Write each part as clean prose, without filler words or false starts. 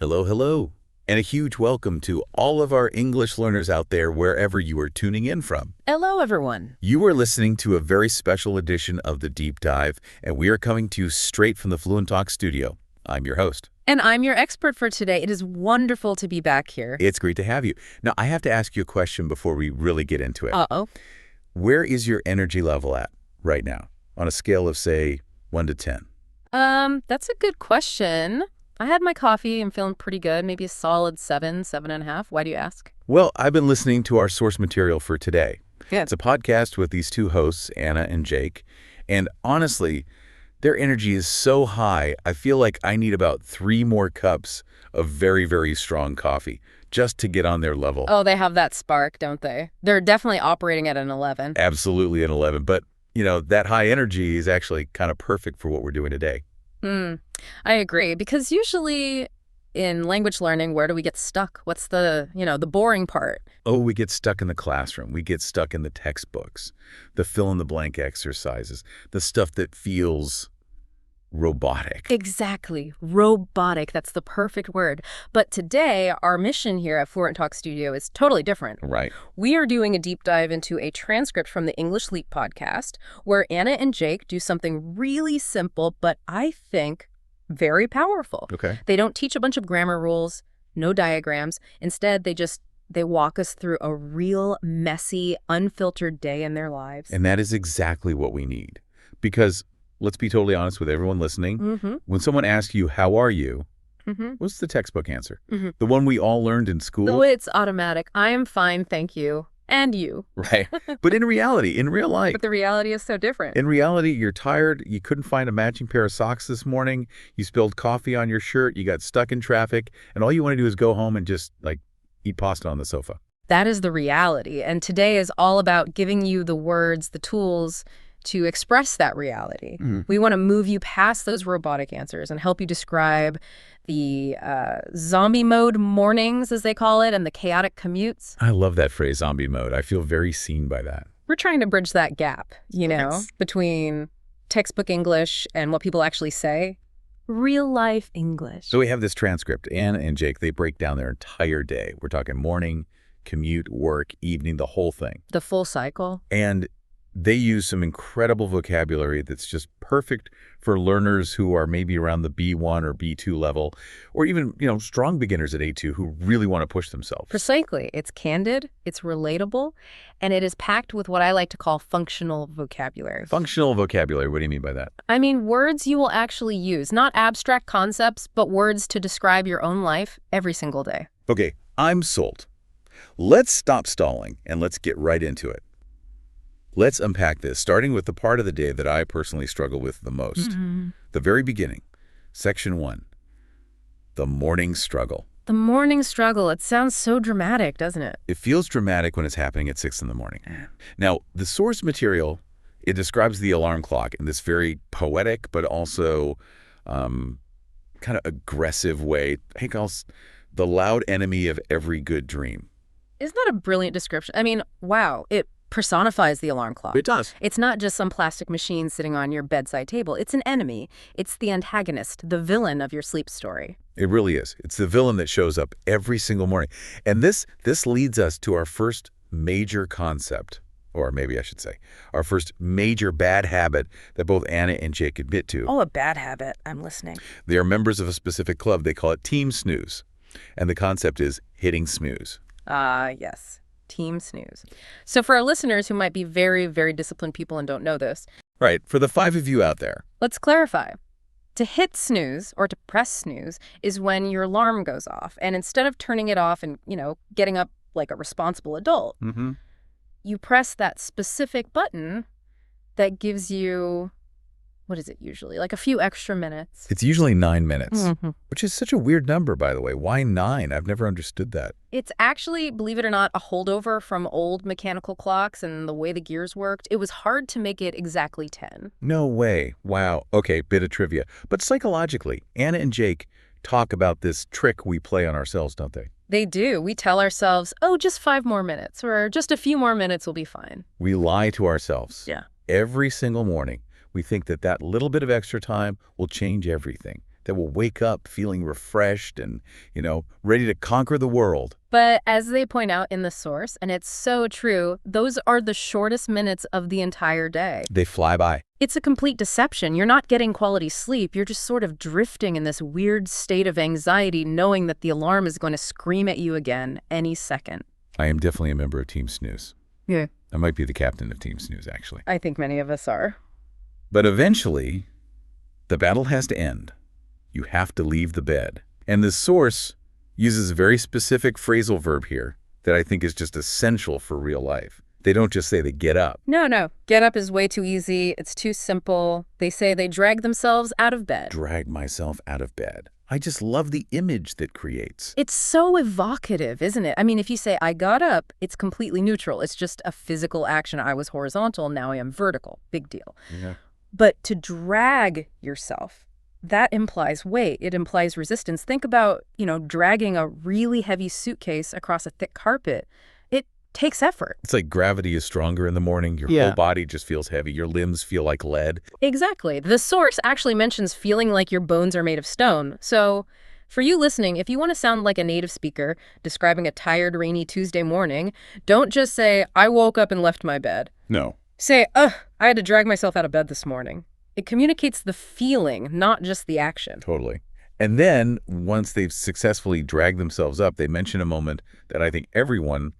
Hello, hello, and a huge welcome to all of our English learners out there wherever you are tuning in from. Hello, everyone. You are listening to a very special edition of The Deep Dive, and we are coming to you straight from the Fluent Talk studio. I'm your host. And I'm your expert for today. It is wonderful to be back here. It's great to have you. Now, I have to ask you a question before we really get into it. Uh-oh. Where is your energy level at right now on a scale of, say, 1 to 10? That's a good question. I had my coffee. I'm feeling pretty good. Maybe a solid 7.5. Why do you ask? Well, I've been listening to our source material for today. Yeah. It's a podcast with these two hosts, Anna and Jake, and honestly, their energy is so high, I feel like I need about 3 more cups of very, very strong coffee just to get on their level. Oh, they have that spark, don't they? They're definitely operating at an 11. Absolutely an 11, but, that high energy is actually kind of perfect for what we're doing today. I agree, because usually in language learning, where do we get stuck? What's the boring part? Oh, we get stuck in the classroom. We get stuck in the textbooks, the fill-in-the-blank exercises, the stuff that feels robotic. Exactly. Robotic. That's the perfect word. But today, our mission here at Fluent Talk Studio is totally different. Right. We are doing a deep dive into a transcript from the English Leap podcast, where Anna and Jake do something really simple, but I think very powerful. Okay. They don't teach a bunch of grammar rules, no diagrams. Instead, they walk us through a real messy, unfiltered day in their lives. And that is exactly what we need. Because let's be totally honest with everyone listening. When someone asks you, how are you? What's the textbook answer? The one we all learned in school? Oh, it's automatic. I am fine, thank you. And you. Right. But in reality, in real life. But the reality is so different. In reality, you're tired. You couldn't find a matching pair of socks this morning. You spilled coffee on your shirt. You got stuck in traffic. And all you want to do is go home and just, eat pasta on the sofa. That is the reality. And today is all about giving you the words, the tools to express that reality. We want to move you past those robotic answers and help you describe the zombie mode mornings, as they call it, and the chaotic commutes. I love that phrase, zombie mode. I feel very seen by that. We're trying to bridge that gap, between textbook English and what people actually say. Real life English. So we have this transcript. Anna and Jake, they break down their entire day. We're talking morning, commute, work, evening, the whole thing. The full cycle. And they use some incredible vocabulary that's just perfect for learners who are maybe around the B1 or B2 level, or even, strong beginners at A2 who really want to push themselves. Precisely. It's candid, it's relatable, and it is packed with what I like to call functional vocabulary. Functional vocabulary, what do you mean by that? I mean words you will actually use, not abstract concepts, but words to describe your own life every single day. Okay, I'm sold. Let's stop stalling and let's get right into it. Let's unpack this, starting with the part of the day that I personally struggle with the most. The very beginning, section 1, the morning struggle. The morning struggle. It sounds so dramatic, doesn't it? It feels dramatic when it's happening at 6 in the morning. Now, the source material, it describes the alarm clock in this very poetic but also kind of aggressive way. He calls the loud enemy of every good dream. Isn't that a brilliant description? I mean, wow, it personifies the alarm clock. It does. It's not just some plastic machine sitting on your bedside table. It's an enemy. It's the antagonist, the villain of your sleep story. It really is. It's the villain that shows up every single morning. And this leads us to our first major concept, or maybe I should say, our first major bad habit that both Anna and Jake admit to. Oh, a bad habit. I'm listening. They are members of a specific club. They call it Team Snooze. And the concept is hitting snooze. Yes. Team snooze. So for our listeners who might be very, very disciplined people and don't know this. Right. For the 5 of you out there. Let's clarify. To hit snooze or to press snooze is when your alarm goes off. And instead of turning it off and, getting up like a responsible adult, you press that specific button that gives you, what is it usually? Like a few extra minutes. It's usually 9 minutes, which is such a weird number, by the way. Why 9? I've never understood that. It's actually, believe it or not, a holdover from old mechanical clocks and the way the gears worked. It was hard to make it exactly 10. No way. Wow. Okay, bit of trivia. But psychologically, Anna and Jake talk about this trick we play on ourselves, don't they? They do. We tell ourselves, oh, just 5 more minutes, or just a few more minutes will be fine. We lie to ourselves. Yeah. Every single morning, we think that little bit of extra time will change everything. that will wake up feeling refreshed and, ready to conquer the world. But as they point out in the source, and it's so true, those are the shortest minutes of the entire day. They fly by. It's a complete deception. You're not getting quality sleep. You're just sort of drifting in this weird state of anxiety, knowing that the alarm is going to scream at you again any second. I am definitely a member of Team Snooze. Yeah. I might be the captain of Team Snooze, actually. I think many of us are. But eventually, the battle has to end. You have to leave the bed. And the source uses a very specific phrasal verb here that I think is just essential for real life. They don't just say they get up. No. Get up is way too easy. It's too simple. They say they drag themselves out of bed. Drag myself out of bed. I just love the image that creates. It's so evocative, isn't it? I mean, if you say, I got up, it's completely neutral. It's just a physical action. I was horizontal, now I am vertical. Big deal. Yeah. But to drag yourself, that implies weight. It implies resistance. Think about, dragging a really heavy suitcase across a thick carpet. It takes effort. It's like gravity is stronger in the morning. Your whole body just feels heavy. Your limbs feel like lead. Exactly. The source actually mentions feeling like your bones are made of stone. So for you listening, if you want to sound like a native speaker describing a tired, rainy Tuesday morning, don't just say, I woke up and left my bed. No. Say, I had to drag myself out of bed this morning. It communicates the feeling, not just the action. Totally. And then, once they've successfully dragged themselves up, they mention a moment that I think everyone,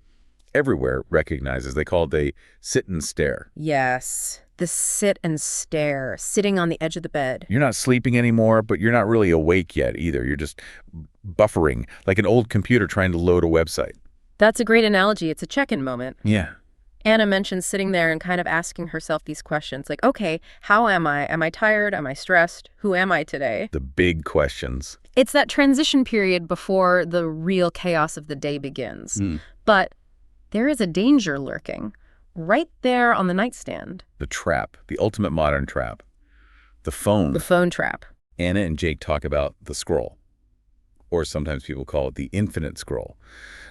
everywhere, recognizes. They call it a sit and stare. Yes, the sit and stare, sitting on the edge of the bed. You're not sleeping anymore, but you're not really awake yet either. You're just buffering, like an old computer trying to load a website. That's a great analogy. It's a check-in moment. Yeah. Anna mentions sitting there and kind of asking herself these questions like, okay, how am I? Am I tired? Am I stressed? Who am I today? The big questions. It's that transition period before the real chaos of the day begins. But there is a danger lurking right there on the nightstand. The trap, the ultimate modern trap. The phone. The phone trap. Anna and Jake talk about the scroll, or sometimes people call it the infinite scroll.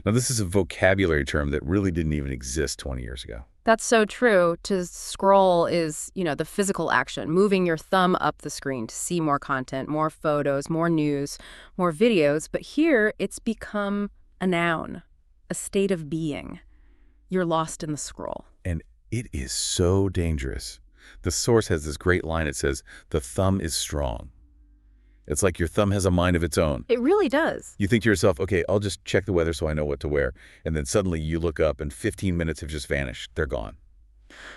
Now, this is a vocabulary term that really didn't even exist 20 years ago. That's so true. To scroll is, the physical action, moving your thumb up the screen to see more content, more photos, more news, more videos. But here it's become a noun, a state of being. You're lost in the scroll. And it is so dangerous. The source has this great line. It says, the thumb is strong. It's like your thumb has a mind of its own. It really does. You think to yourself, okay, I'll just check the weather so I know what to wear. And then suddenly you look up and 15 minutes have just vanished. They're gone.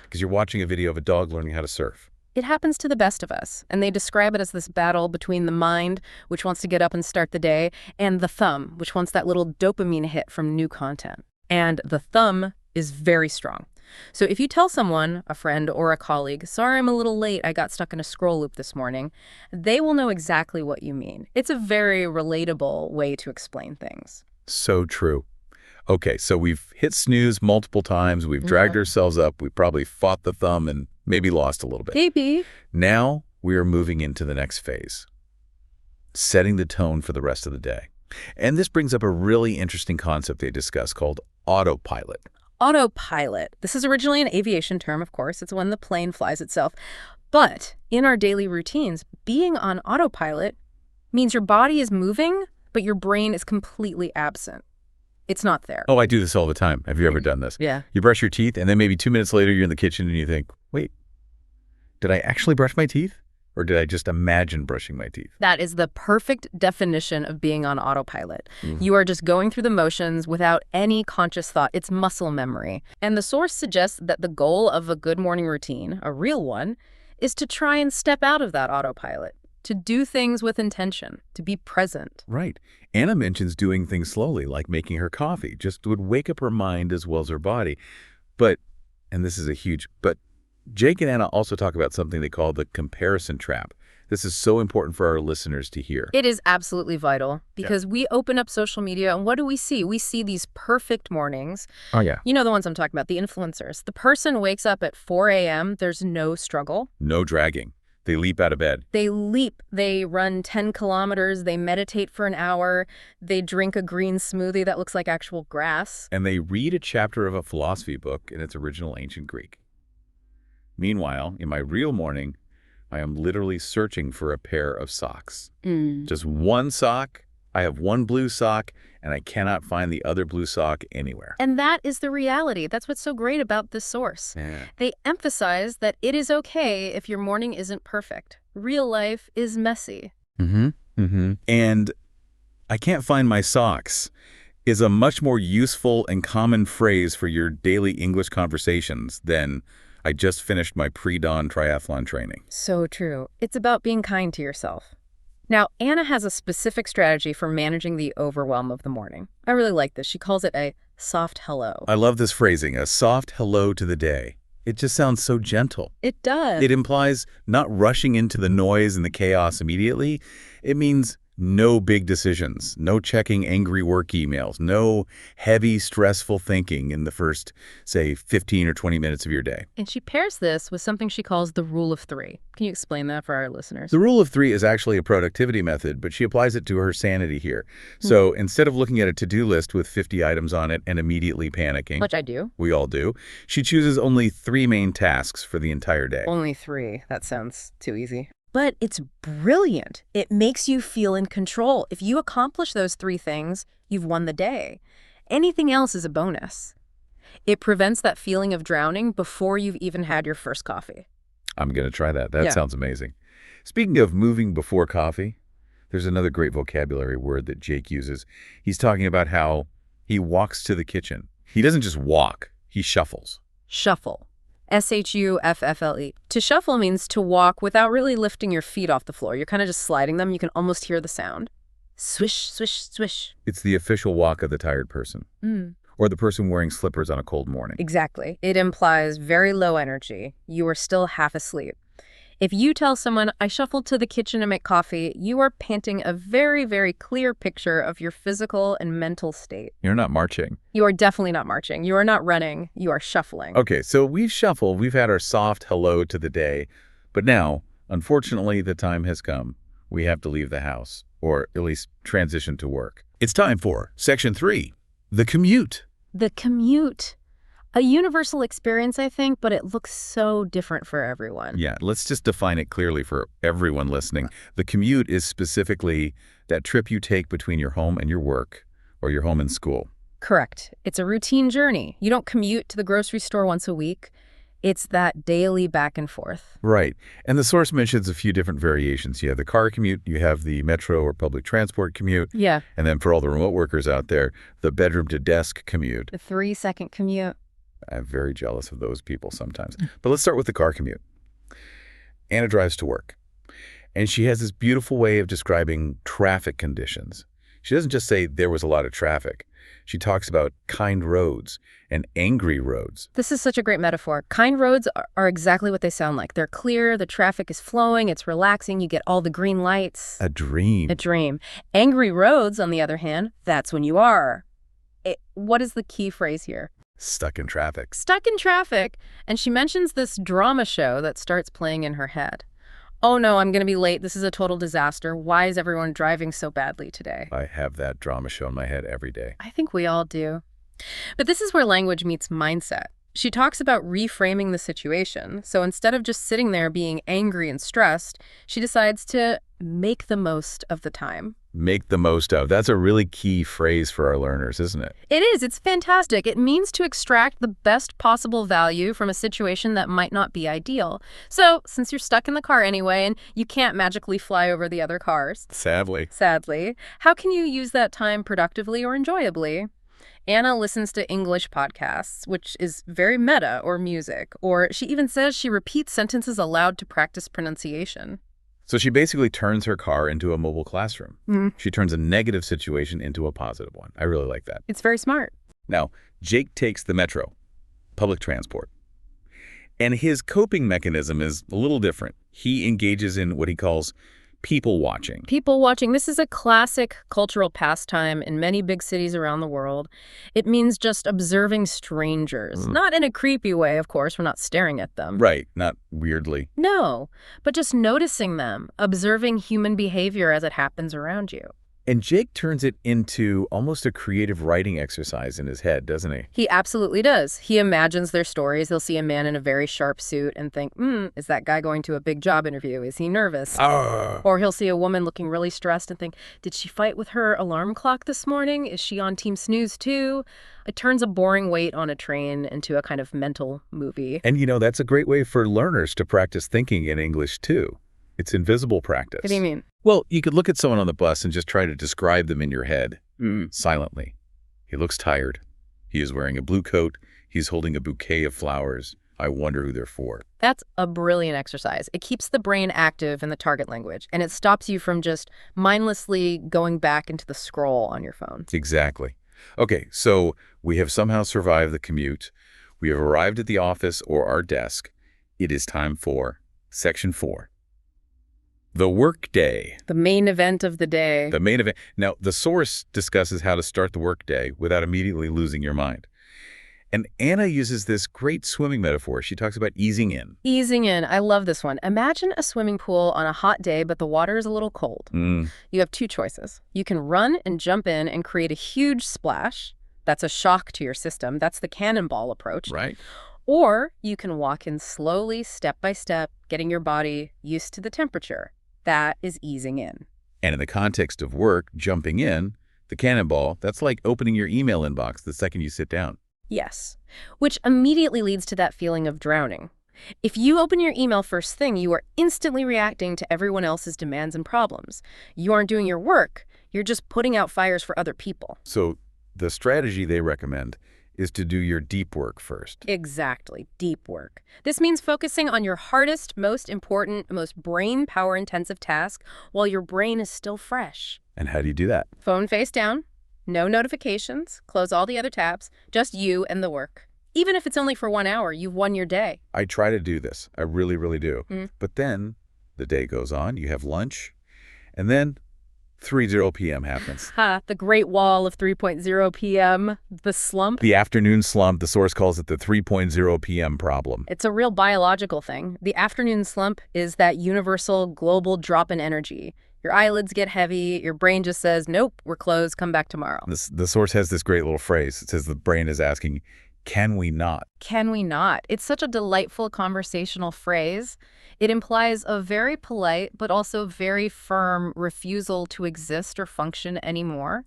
Because you're watching a video of a dog learning how to surf. It happens to the best of us, and they describe it as this battle between the mind, which wants to get up and start the day, and the thumb, which wants that little dopamine hit from new content. And the thumb is very strong. So if you tell someone, a friend or a colleague, sorry, I'm a little late, I got stuck in a scroll loop this morning, they will know exactly what you mean. It's a very relatable way to explain things. So true. Okay, so we've hit snooze multiple times. We've dragged ourselves up. We probably fought the thumb and maybe lost a little bit. Maybe. Now we are moving into the next phase, setting the tone for the rest of the day. And this brings up a really interesting concept they discuss called autopilot. Autopilot. This is originally an aviation term, of course. It's when the plane flies itself. But in our daily routines, being on autopilot means your body is moving, but your brain is completely absent. It's not there. Oh, I do this all the time. Have you ever done this? Yeah. You brush your teeth, and then maybe 2 minutes later, you're in the kitchen, and you think, wait, did I actually brush my teeth? Or did I just imagine brushing my teeth? That is the perfect definition of being on autopilot. You are just going through the motions without any conscious thought. It's muscle memory. And the source suggests that the goal of a good morning routine, a real one, is to try and step out of that autopilot, to do things with intention, to be present. Right. Anna mentions doing things slowly, like making her coffee. Just would wake up her mind as well as her body. But, and this is a huge, but Jake and Anna also talk about something they call the comparison trap. This is so important for our listeners to hear. It is absolutely vital because we open up social media and what do we see? We see these perfect mornings. Oh, yeah. You know the ones I'm talking about, the influencers. The person wakes up at 4 a.m. There's no struggle. No dragging. They leap out of bed. They leap. They run 10 kilometers. They meditate for an hour. They drink a green smoothie that looks like actual grass. And they read a chapter of a philosophy book in its original ancient Greek. Meanwhile, in my real morning, I am literally searching for a pair of socks. Mm. Just one sock. I have one blue sock, and I cannot find the other blue sock anywhere. And that is the reality. That's what's so great about this source. Yeah. They emphasize that it is okay if your morning isn't perfect. Real life is messy. And I can't find my socks is a much more useful and common phrase for your daily English conversations than I just finished my pre-dawn triathlon training. So true. It's about being kind to yourself. Now, Anna has a specific strategy for managing the overwhelm of the morning. I really like this. She calls it a soft hello. I love this phrasing, a soft hello to the day. It just sounds so gentle. It does. It implies not rushing into the noise and the chaos immediately. It means no big decisions, no checking angry work emails, no heavy, stressful thinking in the first, say, 15 or 20 minutes of your day. And she pairs this with something she calls the rule of three. Can you explain that for our listeners? The rule of three is actually a productivity method, but she applies it to her sanity here. So instead of looking at a to-do list with 50 items on it and immediately panicking, Which I do. we all do, she chooses only 3 main tasks for the entire day. Only 3. That sounds too easy. But it's brilliant. It makes you feel in control. If you accomplish those 3 things, you've won the day. Anything else is a bonus. It prevents that feeling of drowning before you've even had your first coffee. I'm going to try that. That sounds amazing. Speaking of moving before coffee, there's another great vocabulary word that Jake uses. He's talking about how he walks to the kitchen. He doesn't just walk, he shuffles. Shuffle. S-H-U-F-F-L-E. To shuffle means to walk without really lifting your feet off the floor. You're kind of just sliding them. You can almost hear the sound. Swish, swish, swish. It's the official walk of the tired person. Or the person wearing slippers on a cold morning. Exactly. It implies very low energy. You are still half asleep. If you tell someone, I shuffled to the kitchen to make coffee, you are painting a very, very clear picture of your physical and mental state. You're not marching. You are definitely not marching. You are not running. You are shuffling. Okay, so we've shuffled. We've had our soft hello to the day. But now, unfortunately, the time has come. We have to leave the house, or at least transition to work. It's time for Section 3, the commute. The commute. A universal experience, I think, but it looks so different for everyone. Yeah, let's just define it clearly for everyone listening. The commute is specifically that trip you take between your home and your work, or your home and school. Correct. It's a routine journey. You don't commute to the grocery store once a week. It's that daily back and forth. Right. And the source mentions a few different variations. You have the car commute, you have the metro or public transport commute. Yeah. And then for all the remote workers out there, the bedroom to desk commute. The 3-second commute. I'm very jealous of those people sometimes. But let's start with the car commute. Anna drives to work, and she has this beautiful way of describing traffic conditions. She doesn't just say there was a lot of traffic. She talks about kind roads and angry roads. This is such a great metaphor. Kind roads are exactly what they sound like. They're clear, the traffic is flowing, it's relaxing, you get all the green lights. A dream. A dream. Angry roads, on the other hand, that's when you are. What is the key phrase here? Stuck in traffic. Stuck in traffic. And she mentions this drama show that starts playing in her head. Oh no, I'm going to be late. This is a total disaster. Why is everyone driving so badly today? I have that drama show in my head every day. I think we all do. But this is where language meets mindset. She talks about reframing the situation. So instead of just sitting there being angry and stressed, she decides to make the most of the time. Make the most of. That's a really key phrase for our learners, isn't it? It is. It's fantastic. It means to extract the best possible value from a situation that might not be ideal. So since you're stuck in the car anyway and you can't magically fly over the other cars, Sadly, how can you use that time productively or enjoyably? Anna listens to English podcasts, which is very meta, or music, or she even says she repeats sentences aloud to practice pronunciation. So she basically turns her car into a mobile classroom. She turns a negative situation into a positive one. I really like that. It's very smart. Now, Jake takes the metro, public transport. And his coping mechanism is a little different. He engages in what he calls people watching. People watching. This is a classic cultural pastime in many big cities around the world. It means just observing strangers. Not in a creepy way, of course. We're not staring at them. Right, not weirdly. No, but just noticing them, observing human behavior as it happens around you. And Jake turns it into almost a creative writing exercise in his head, doesn't he? He absolutely does. He imagines their stories. He'll see a man in a very sharp suit and think, is that guy going to a big job interview? Is he nervous? Or he'll see a woman looking really stressed and think, did she fight with her alarm clock this morning? Is she on Team Snooze too? It turns a boring wait on a train into a kind of mental movie. And that's a great way for learners to practice thinking in English too. It's invisible practice. What do you mean? Well, you could look at someone on the bus and just try to describe them in your head, silently. He looks tired. He is wearing a blue coat. He's holding a bouquet of flowers. I wonder who they're for. That's a brilliant exercise. It keeps the brain active in the target language, and it stops you from just mindlessly going back into the scroll on your phone. Exactly. Okay, so we have somehow survived the commute. We have arrived at the office or our desk. It is time for Section 4. The workday. The main event of the day. The main event. Now, the source discusses how to start the workday without immediately losing your mind. And Anna uses this great swimming metaphor. She talks about easing in. Easing in. I love this one. Imagine a swimming pool on a hot day, but the water is a little cold. You have two choices. You can run and jump in and create a huge splash. That's a shock to your system. That's the cannonball approach. Right. Or you can walk in slowly, step by step, getting your body used to the temperature. That is easing in. And in the context of work, jumping in, the cannonball, that's like opening your email inbox the second you sit down. Yes, which immediately leads to that feeling of drowning. If you open your email first thing, you are instantly reacting to everyone else's demands and problems. You aren't doing your work. You're just putting out fires for other people. So the strategy they recommend is to do your deep work first. Exactly, deep work. This means focusing on your hardest, most important, most brain power-intensive task while your brain is still fresh. And how do you do that? Phone face down, no notifications, close all the other tabs, just you and the work. Even if it's only for 1 hour, you've won your day. I try to do this. I really, really do. But then the day goes on, you have lunch, and then 3:00 p.m. happens. The great wall of 3:00 p.m., the slump. The afternoon slump, the source calls it the 3:00 p.m. problem. It's a real biological thing. The afternoon slump is that universal global drop in energy. Your eyelids get heavy, your brain just says, nope, we're closed, come back tomorrow. The source has this great little phrase. It says the brain is asking, can we not? Can we not? It's such a delightful conversational phrase. It implies a very polite but also very firm refusal to exist or function anymore.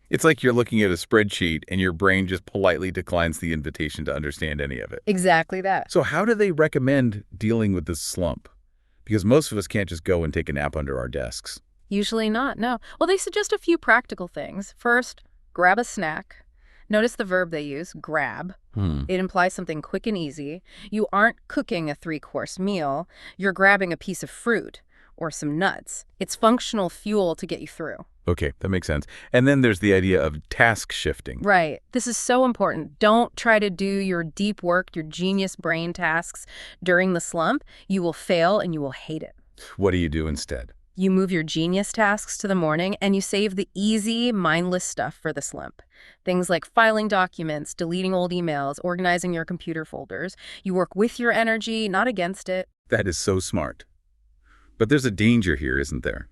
It's like you're looking at a spreadsheet and your brain just politely declines the invitation to understand any of it. Exactly that. So how do they recommend dealing with this slump? Because most of us can't just go and take a nap under our desks. Usually not, no. Well, they suggest a few practical things. First, grab a snack. Notice the verb they use, grab. It implies something quick and easy. You aren't cooking a 3-course meal. You're grabbing a piece of fruit or some nuts. It's functional fuel to get you through. Okay, that makes sense. And then there's the idea of task shifting. Right. This is so important. Don't try to do your deep work, your genius brain tasks during the slump. You will fail and you will hate it. What do you do instead? You move your genius tasks to the morning and you save the easy, mindless stuff for the slump. Things like filing documents, deleting old emails, organizing your computer folders. You work with your energy, not against it. That is so smart. But there's a danger here, isn't there?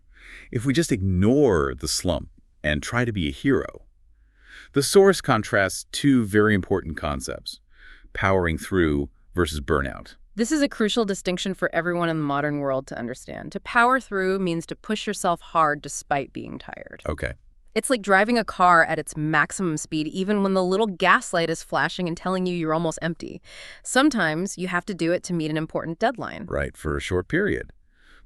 If we just ignore the slump and try to be a hero. The source contrasts two very important concepts, powering through versus burnout. This is a crucial distinction for everyone in the modern world to understand. To power through means to push yourself hard despite being tired. Okay. It's like driving a car at its maximum speed even when the little gas light is flashing and telling you you're almost empty. Sometimes you have to do it to meet an important deadline. Right, for a short period.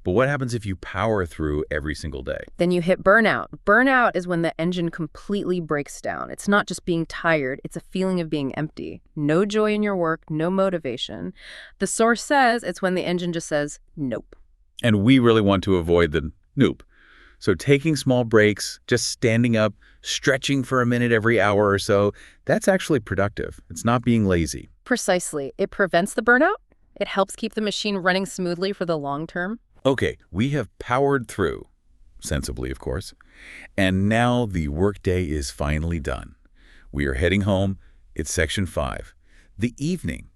But what happens if you power through every single day? Then you hit burnout. Burnout is when the engine completely breaks down. It's not just being tired, it's a feeling of being empty. No joy in your work, no motivation. The source says it's when the engine just says, nope. And we really want to avoid the nope. So taking small breaks, just standing up, stretching for a minute every hour or so, that's actually productive. It's not being lazy. Precisely. It prevents the burnout. It helps keep the machine running smoothly for the long term. Okay, we have powered through, sensibly of course, and now the workday is finally done. We are heading home. It's Section 5, the evening,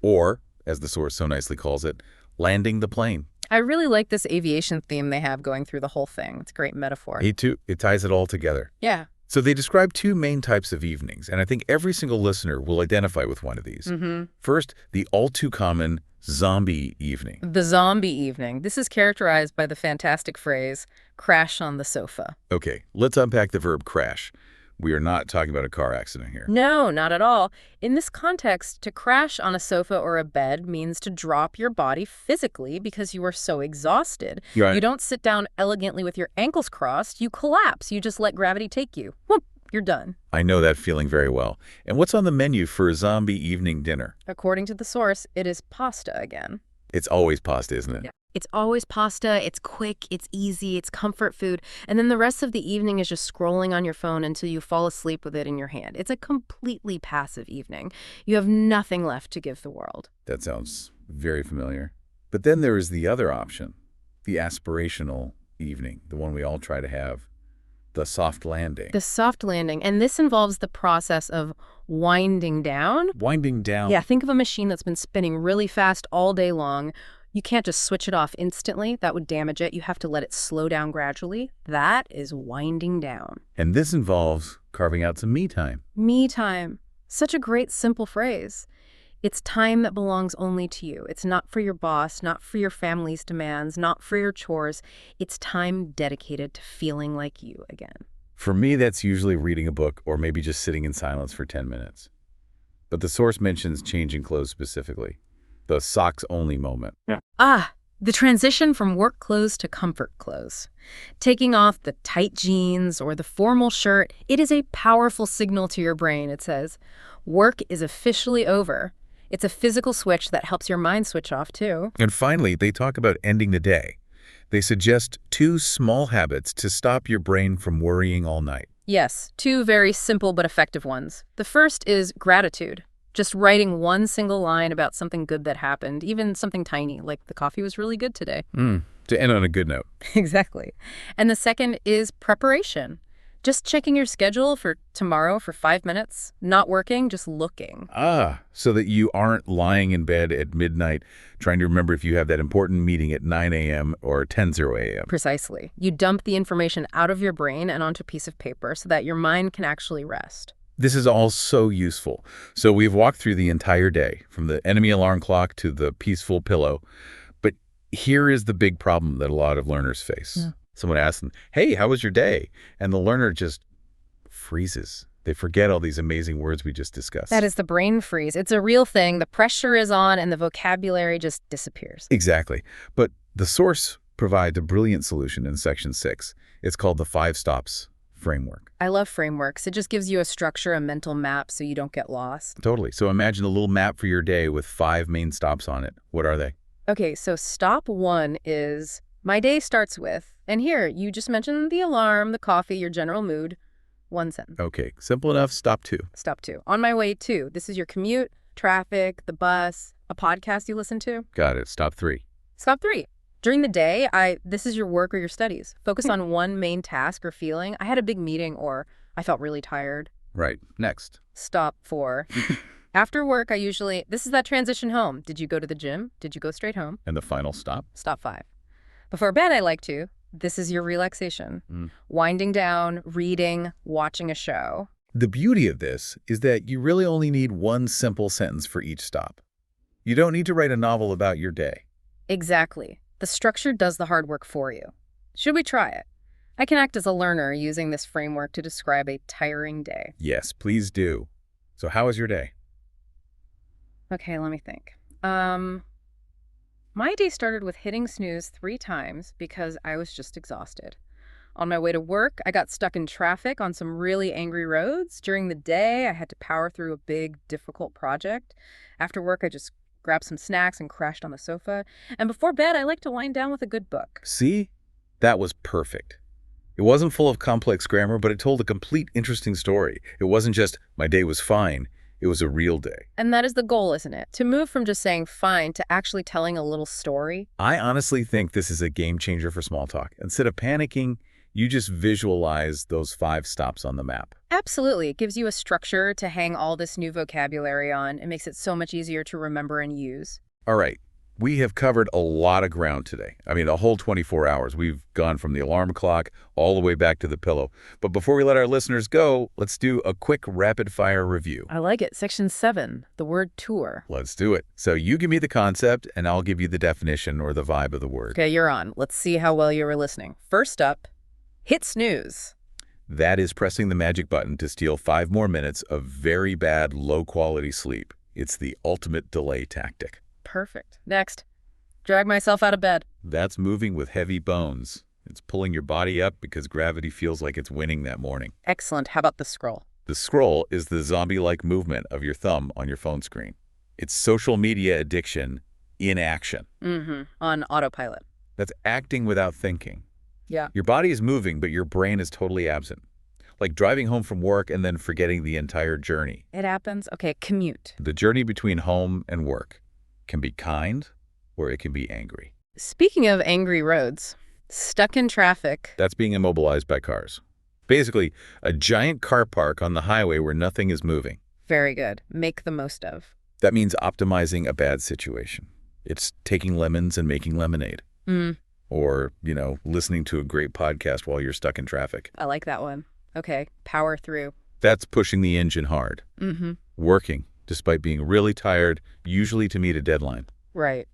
or, as the source so nicely calls it, landing the plane. I really like this aviation theme they have going through the whole thing. It's a great metaphor. Me too. It ties it all together. Yeah. So they describe two main types of evenings, and I think every single listener will identify with one of these. First, the all-too-common zombie evening. The zombie evening. This is characterized by the fantastic phrase, crash on the sofa. Okay, let's unpack the verb crash. We are not talking about a car accident here. No, not at all. In this context, to crash on a sofa or a bed means to drop your body physically because you are so exhausted. Right. You don't sit down elegantly with your ankles crossed. You collapse. You just let gravity take you. Whoop, you're done. I know that feeling very well. And what's on the menu for a zombie evening dinner? According to the source, it is pasta again. It's always pasta, isn't it? Yeah. It's always pasta, it's quick, it's easy, it's comfort food, and then the rest of the evening is just scrolling on your phone until you fall asleep with it in your hand. It's a completely passive evening. You have nothing left to give the world. That sounds very familiar. But then there is the other option, the aspirational evening, the one we all try to have, the soft landing. The soft landing, and this involves the process of winding down. Winding down. Yeah, think of a machine that's been spinning really fast all day long. You can't just switch it off instantly. That would damage it. You have to let it slow down gradually. That is winding down. And this involves carving out some me time. Me time. Such a great, simple phrase. It's time that belongs only to you. It's not for your boss, not for your family's demands, not for your chores. It's time dedicated to feeling like you again. For me, that's usually reading a book or maybe just sitting in silence for 10 minutes. But the source mentions changing clothes specifically. The socks-only moment. The transition from work clothes to comfort clothes. Taking off the tight jeans or the formal shirt, it is a powerful signal to your brain, it says. Work is officially over. It's a physical switch that helps your mind switch off, too. And finally, they talk about ending the day. They suggest 2 small habits to stop your brain from worrying all night. Yes, 2 very simple but effective ones. The first is gratitude. Just writing one single line about something good that happened, even something tiny, like the coffee was really good today. To end on a good note. Exactly. And the second is preparation. Just checking your schedule for tomorrow for 5 minutes, not working, just looking. So that you aren't lying in bed at midnight trying to remember if you have that important meeting at 9 a.m. or 10:00 a.m. Precisely. You dump the information out of your brain and onto a piece of paper so that your mind can actually rest. This is all so useful. So we've walked through the entire day, from the enemy alarm clock to the peaceful pillow. But here is the big problem that a lot of learners face. Yeah. Someone asks them, hey, how was your day? And the learner just freezes. They forget all these amazing words we just discussed. That is the brain freeze. It's a real thing. The pressure is on and the vocabulary just disappears. Exactly. But the source provides a brilliant solution in Section 6. It's called the 5 Stops framework. I love frameworks. It just gives you a structure, a mental map so you don't get lost. Totally. So imagine a little map for your day with 5 main stops on it. What are they? Okay, so stop 1 is my day starts with, and here, you just mentioned the alarm, the coffee, your general mood. 1 sentence. Okay, simple enough. Stop 2. Stop 2. On my way to. This is your commute, traffic, the bus, a podcast you listen to. Got it. Stop 3. Stop 3. During the day, this is your work or your studies. Focus on one main task or feeling. I had a big meeting or I felt really tired. Right. Next. Stop 4. After work, this is that transition home. Did you go to the gym? Did you go straight home? And the final stop? Stop 5. Before bed, I like to. This is your relaxation. Winding down, reading, watching a show. The beauty of this is that you really only need one simple sentence for each stop. You don't need to write a novel about your day. Exactly. The structure does the hard work for you. Should we try it? I can act as a learner using this framework to describe a tiring day. Yes, please do. So how was your day? Okay, let me think. My day started with hitting snooze 3 times because I was just exhausted. On my way to work, I got stuck in traffic on some really angry roads. During the day, I had to power through a big, difficult project. After work, I just grabbed some snacks and crashed on the sofa. And before bed, I like to wind down with a good book. See? That was perfect. It wasn't full of complex grammar, but it told a complete, interesting story. It wasn't just, my day was fine. It was a real day. And that is the goal, isn't it? To move from just saying fine to actually telling a little story. I honestly think this is a game changer for small talk. Instead of panicking, you just visualize those 5 stops on the map. Absolutely. It gives you a structure to hang all this new vocabulary on. It makes it so much easier to remember and use. All right. We have covered a lot of ground today. I mean, the whole 24 hours. We've gone from the alarm clock all the way back to the pillow. But before we let our listeners go, let's do a quick rapid-fire review. I like it. Section 7, the word tour. Let's do it. So you give me the concept, and I'll give you the definition or the vibe of the word. Okay, you're on. Let's see how well you were listening. First up, hit snooze. That is pressing the magic button to steal 5 more minutes of very bad, low-quality sleep. It's the ultimate delay tactic. Perfect. Next, drag myself out of bed. That's moving with heavy bones. It's pulling your body up because gravity feels like it's winning that morning. Excellent. How about the scroll? The scroll is the zombie-like movement of your thumb on your phone screen. It's social media addiction in action. On autopilot. That's acting without thinking. Yeah. Your body is moving, but your brain is totally absent. Like driving home from work and then forgetting the entire journey. It happens. Okay, commute. The journey between home and work can be kind or it can be angry. Speaking of angry roads, stuck in traffic. That's being immobilized by cars. Basically, a giant car park on the highway where nothing is moving. Very good. Make the most of. That means optimizing a bad situation. It's taking lemons and making lemonade. Or, listening to a great podcast while you're stuck in traffic. I like that one. Okay, power through. That's pushing the engine hard. Working, despite being really tired, usually to meet a deadline. Right.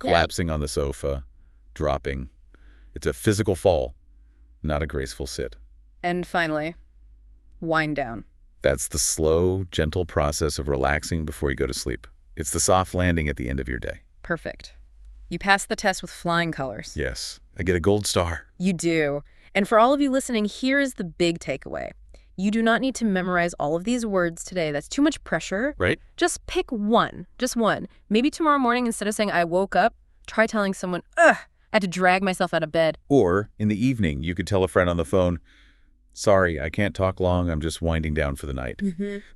Collapsing on the sofa, dropping. It's a physical fall, not a graceful sit. And finally, wind down. That's the slow, gentle process of relaxing before you go to sleep. It's the soft landing at the end of your day. Perfect. You passed the test with flying colors. Yes, I get a gold star. You do. And for all of you listening, here is the big takeaway. You do not need to memorize all of these words today. That's too much pressure. Right? Just pick one. Just one. Maybe tomorrow morning, instead of saying, I woke up, try telling someone, I had to drag myself out of bed. Or in the evening, you could tell a friend on the phone, sorry, I can't talk long. I'm just winding down for the night.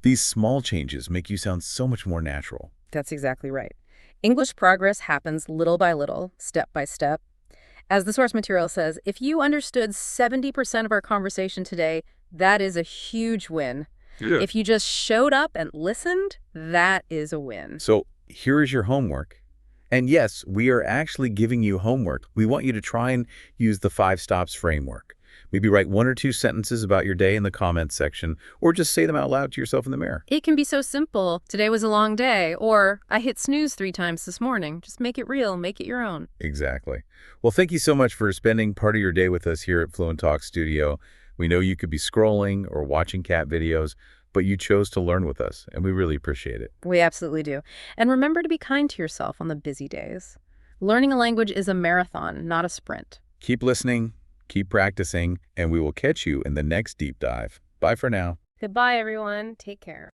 These small changes make you sound so much more natural. That's exactly right. English progress happens little by little, step by step. As the source material says, if you understood 70% of our conversation today, that is a huge win. Yeah. If you just showed up and listened, that is a win. So here is your homework. And yes, we are actually giving you homework. We want you to try and use the 5 stops framework. Maybe write 1 or 2 sentences about your day in the comments section, or just say them out loud to yourself in the mirror. It can be so simple. Today was a long day, or I hit snooze 3 times this morning. Just make it real, make it your own. Exactly. Well, thank you so much for spending part of your day with us here at Fluent Talk Studio. We know you could be scrolling or watching cat videos, but you chose to learn with us, and we really appreciate it. We absolutely do. And remember to be kind to yourself on the busy days. Learning a language is a marathon, not a sprint. Keep listening, keep practicing, and we will catch you in the next deep dive. Bye for now. Goodbye, everyone. Take care.